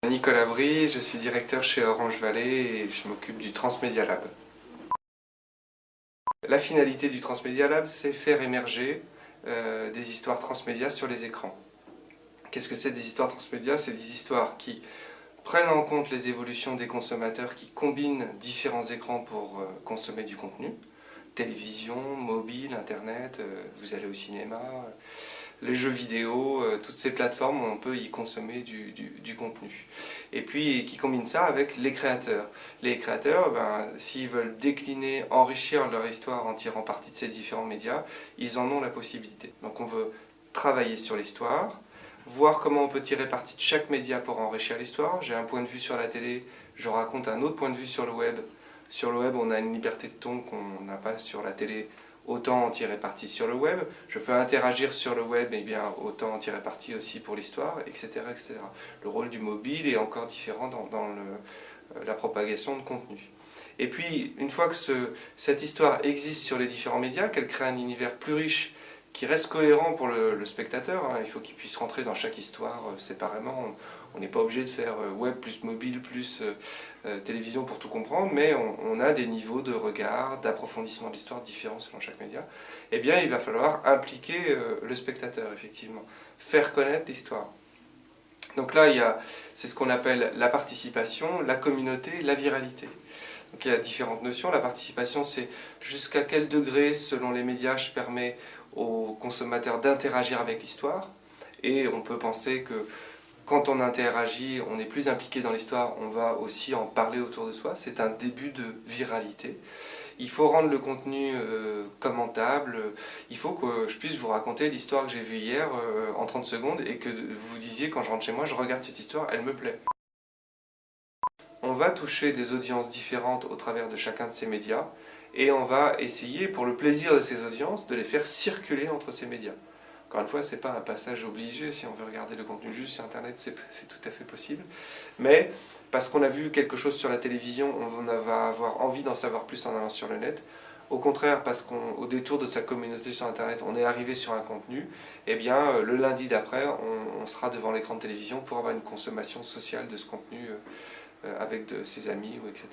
Nicolas Brie, je suis directeur chez Orange Valley et je m'occupe du Transmedia Lab. La finalité du Transmedia Lab, c'est faire émerger des histoires transmédia sur les écrans. Qu'est-ce que c'est des histoires transmédia? C'est des histoires qui prennent en compte les évolutions des consommateurs, qui combinent différents écrans pour consommer du contenu. Télévision, mobile, internet, vous allez au cinéma, les jeux vidéo, toutes ces plateformes où on peut y consommer du contenu. Et puis qui combinent ça avec les créateurs. Les créateurs, s'ils veulent décliner, enrichir leur histoire en tirant parti de ces différents médias, ils en ont la possibilité. Donc on veut travailler sur l'histoire, voir comment on peut tirer parti de chaque média pour enrichir l'histoire. J'ai un point de vue sur la télé, je raconte un autre point de vue sur le web. Sur le web, on a une liberté de ton qu'on n'a pas sur la télé, autant en tirer parti sur le web. Je peux interagir sur le web, et bien autant en tirer parti aussi pour l'histoire, etc., etc. Le rôle du mobile est encore différent dans la propagation de contenu. Et puis, une fois que cette histoire existe sur les différents médias, qu'elle crée un univers plus riche, qui reste cohérent pour le spectateur, il faut qu'il puisse rentrer dans chaque histoire séparément. On n'est pas obligé de faire web plus mobile plus télévision pour tout comprendre, mais on a des niveaux de regard, d'approfondissement de l'histoire différents selon chaque média. Eh bien, il va falloir impliquer le spectateur, effectivement, faire connaître l'histoire. Donc là, c'est ce qu'on appelle la participation, la communauté, la viralité. Donc il y a différentes notions. La participation, c'est jusqu'à quel degré, selon les médias, je permets aux consommateurs d'interagir avec l'histoire. Et on peut penser que quand on interagit, on est plus impliqué dans l'histoire, on va aussi en parler autour de soi. C'est un début de viralité. Il faut rendre le contenu commentable. Il faut que je puisse vous raconter l'histoire que j'ai vue hier en 30 secondes et que vous disiez, quand je rentre chez moi, je regarde cette histoire, elle me plaît. On va toucher des audiences différentes au travers de chacun de ces médias et on va essayer, pour le plaisir de ces audiences, de les faire circuler entre ces médias. Encore une fois, ce n'est pas un passage obligé, si on veut regarder le contenu juste sur Internet, c'est tout à fait possible. Mais parce qu'on a vu quelque chose sur la télévision, on va avoir envie d'en savoir plus en allant sur le net. Au contraire, parce qu'au détour de sa communauté sur Internet, on est arrivé sur un contenu, eh bien, le lundi d'après, on sera devant l'écran de télévision pour avoir une consommation sociale de ce contenu avec ses amis, etc.